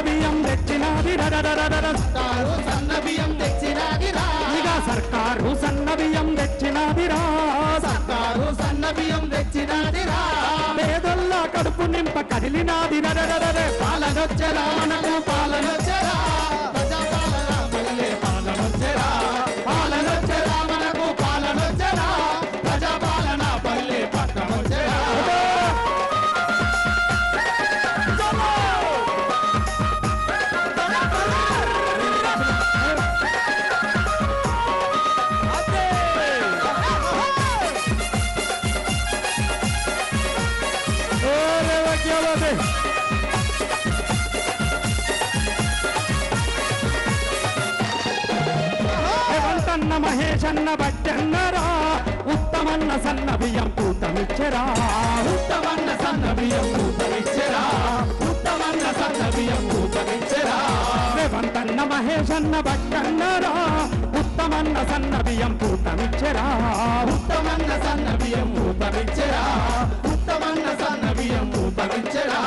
బియ్యం తెచ్చినది సర్కారు సన్న బియ్యం తెచ్చినదిరా ఇక సర్కారు సన్న బియ్యం తెచ్చినదిరా సర్కారు సన్న బియ్యం తెచ్చినదిరా పేదొల్ల కడుపు నింప కదిలినాది పాలనొచ్చరా మనకు పాలనొచ్చరా ప్రజాపాలన పల్లె పాలనొచ్చరా పాలనొచ్చరా మనకు పాలనొచ్చరా ప్రజాపాలన పల్లె పట్టణొచ్చరా మహేశన్న బట్టన్నరా ఉత్తమన్న సన్న బియ్యం కూతమిచ్చరా ఉత్తమన్న సన్న బియ్యం కూతమిచ్చరా ఉత్తమన్న సన్న బియ్యం కూతమిచ్చరా రేవంతన్న మహేశన్న బట్టన్నరా ఉత్తమన్న సన్న బియ్యం కూతమిచ్చరా ఉత్తమన్న సన్న బియ్యం కూతమిచ్చరా ఉత్తమన్న సన్న బియ్యం కూతమిచ్చరా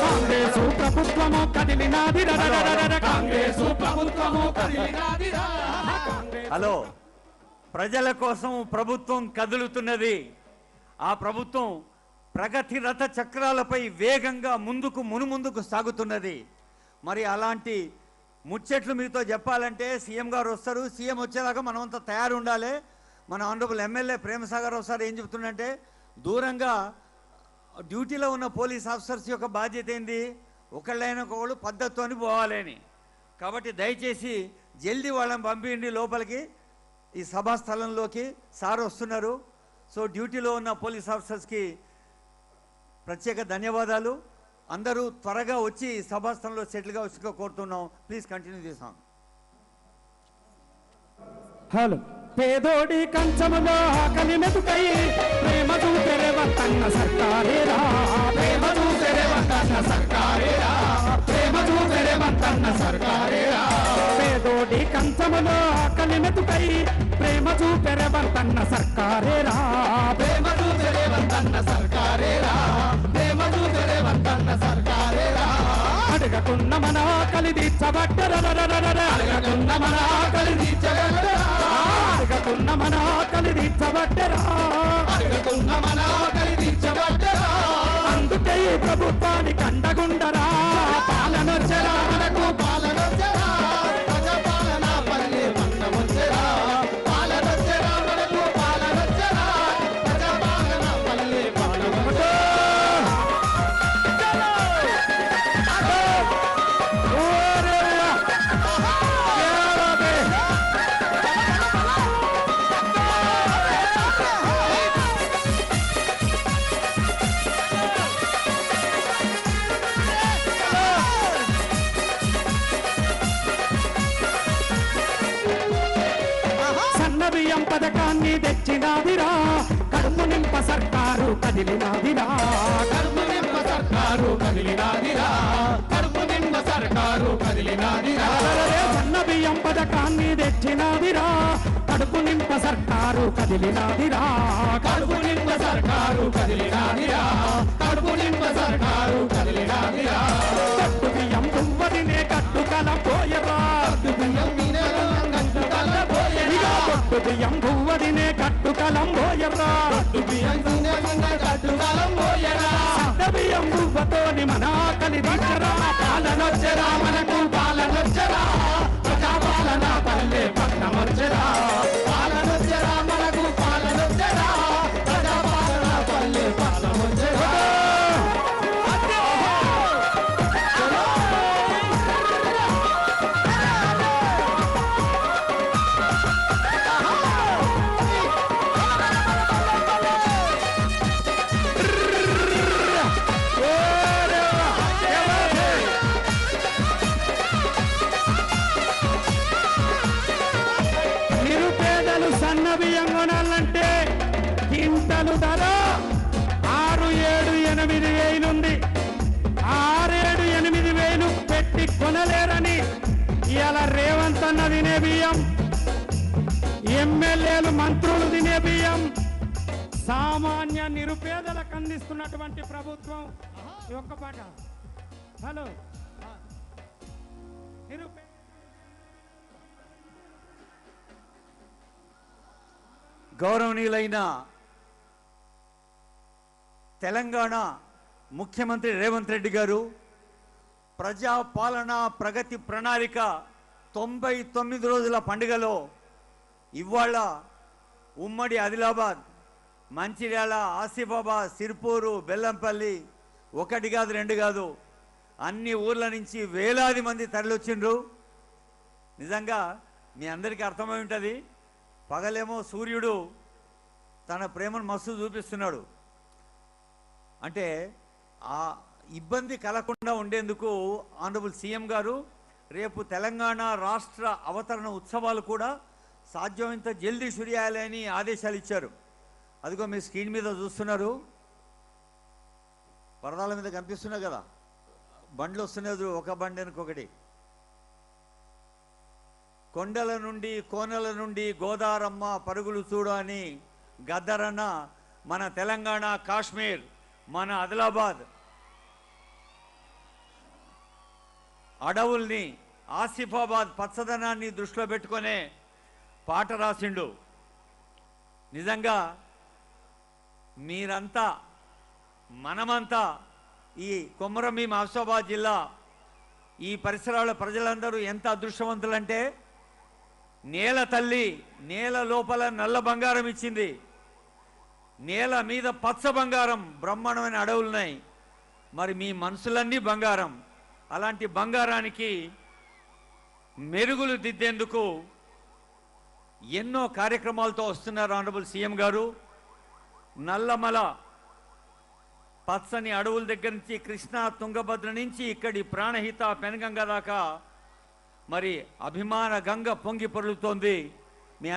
కాంగ్రెసు ప్రభుత్వము కదిలినాది కాంగ్రెసు ప్రభుత్వము కదిలినాది. హలో, ప్రజల కోసం ప్రభుత్వం కదులుతున్నది. ఆ ప్రభుత్వం ప్రగతి రథ చక్రాలపై వేగంగా మునుముందుకు సాగుతున్నది. మరి అలాంటి ముచ్చట్లు మీతో చెప్పాలంటే సీఎం గారు వస్తారు. సీఎం వచ్చేదాకా మనమంతా తయారు ఉండాలి. మన ఆనరబుల్ ఎమ్మెల్యే ప్రేమసాగర్ రావు సార్ ఏం చెప్తుందంటే, దూరంగా డ్యూటీలో ఉన్న పోలీస్ ఆఫీసర్స్ యొక్క బాధ్యత ఏంది, ఒకళ్ళైన ఒకళ్ళు పద్ధతితోని పోవాలని. కాబట్టి దయచేసి జల్దీ వాళ్ళని పంపించండి లోపలికి, ఈ సభా స్థలంలోకి. సార్ వస్తున్నారు. సో డ్యూటీలో ఉన్న పోలీస్ ఆఫీసర్స్కి ప్రత్యేక ధన్యవాదాలు. అందరూ త్వరగా వచ్చి సభా స్థలంలో సెటిల్గా వచ్చి కోరుతున్నాం. ప్లీజ్ కంటిన్యూ చేసాం. హలో, పేదోడి కంచములో ఆకలి మెతుకై ప్రేమ చూపెరవతన్న సర్కారేరా ప్రేమ చూపెరవతన్న సర్కారేరా ప్రేమ చూపెరవతన్న సర్కారేరా పేదోడి కంచములో ఆకలి మెతుకై ప్రేమ చూపెరవతన్న సర్కారేరా ప్రేమ చూపెరవతన్న సర్కారేరా ప్రేమ చూపెరవతన్న సర్కారేరా అడగకున్న మన ఆకలి తీర్చబట్టరా అడగకున్న మన ఆకలి తీర్చబట్టరా అడగకున్న మన ఆకలి తీర్చబట్టరా అడగకున్న మన ఆకలి తీర్చబట్టరా అందుకే ఈ ప్రభుత్వానికి అండగుండరా పాలనొచ్చరా మనకు పాలనొచ్చరా ప్రజాపాలన పల్లె పట్టణమొచ్చరా పాలనొచ్చరా మనకు పాలనొచ్చరా ప్రజాపాలన పల్లె పట్టణమొచ్చరా బియ్యం పథకాన్ని తెచ్చినాదిరా కడుపు నింప సర్కారు కదిలినాదిరా కడుపు నింప సర్కారు కదిలినాదిరా కడుపు నింప సర్కారు కదిలినాదిరా సన్న బియ్యం పథకాన్ని తెచ్చినాదిరా కడుపు నింప సర్కారు కదిలినాదిరా కడుపు నింప సర్కారు కదిలినాదిరా కడుపు నింప సర్కారు కదిలినాదిరా కట్టు బియ్యం దువ్వదినే కట్టుకల పోయరా కట్టు బియ్యం కట్టు బియ్యం పువ్వదినే కట్టుకలం పోయరా కట్టు బియ్యం కట్టుకలం పోయరా సన్న బియ్యం పువ్వతోని మన ఆకలి తీర్చరా పాలనొచ్చరా మనకు పాలనొచ్చరా ప్రజాపాలన పల్లె పట్టణమొచ్చరా పాలనొచ్చరా మనకు పాలనొచ్చరా ప్రజాపాలన పల్లె పట్టణమొచ్చరా సన్న బియ్యం కొనాలంటే గింటలు ధర 6-7-8 వేలుంది. 6-7-8 వేలు పెట్టి కొనలేరని ఇవాళ రేవంత్ అన్న తినే బియ్యం, ఎమ్మెల్యేలు మంత్రులు తినే బియ్యం సామాన్య నిరుపేదలకు అందిస్తున్నటువంటి ప్రభుత్వం. ఒక్క పాట. హలో గౌరవనీయులైన తెలంగాణ ముఖ్యమంత్రి రేవంత్ రెడ్డి గారు ప్రజాపాలన ప్రగతి ప్రణాళిక 99 రోజుల పండుగలో ఇవాళ ఉమ్మడి ఆదిలాబాద్, మంచిర్యాల, ఆసిఫాబాద్, సిర్పూరు, బెల్లంపల్లి ఒకటి కాదు రెండు కాదు అన్ని ఊర్ల నుంచి వేలాది మంది తరలివచ్చిండ్రు. నిజంగా మీ అందరికీ అర్థమై ఉంటుంది. పగలేమో సూర్యుడు తన ప్రేమను మస్తు చూపిస్తున్నాడు. అంటే ఆ ఇబ్బంది కలగకుండా ఉండేందుకు ఆనరబుల్ సీఎం గారు రేపు తెలంగాణ రాష్ట్ర అవతరణ ఉత్సవాలు కూడా సాధ్యమైనంత జల్దీ షురు చేయాలని ఆదేశాలు ఇచ్చారు. అదిగో మీ స్క్రీన్ మీద చూస్తున్నారు, పరదాల మీద కనిపిస్తున్నాయి కదా, బండ్లు వస్తున్నాయి, ఒక బండి ఇంకొకటి. కొండల నుండి కోనల నుండి గోదారమ్మ పరుగులు చూడు అని గద్దరన్న మన తెలంగాణ, కాశ్మీర్, మన ఆదిలాబాద్ అడవుల్ని, ఆసిఫాబాద్ పచ్చదనాన్ని దృష్టిలో పెట్టుకునే పాట రాసిండు. నిజంగా మీరంతా, మనమంతా, ఈ కొమరంభీం ఆసిఫాబాద్ జిల్లా ఈ పరిసరాల ప్రజలందరూ ఎంత అదృష్టవంతులంటే నేల తల్లి నేల లోపల నల్ల బంగారం ఇచ్చింది, నేల మీద పచ్చ బంగారం, బ్రహ్మాండమైన అడవులున్నాయి. మరి మీ మనసులన్నీ బంగారం. అలాంటి బంగారానికి మెరుగులు దిద్దేందుకు ఎన్నో కార్యక్రమాలతో వస్తున్నారు ఆనరబుల్ సీఎం గారు. నల్లమల పచ్చని అడవుల దగ్గర నుంచి కృష్ణా, తుంగభద్ర నుంచి ఇక్కడి ప్రాణహిత పెనగంగ దాకా మరి అభిమాన గంగ పొంగి పొర్లుతోంది.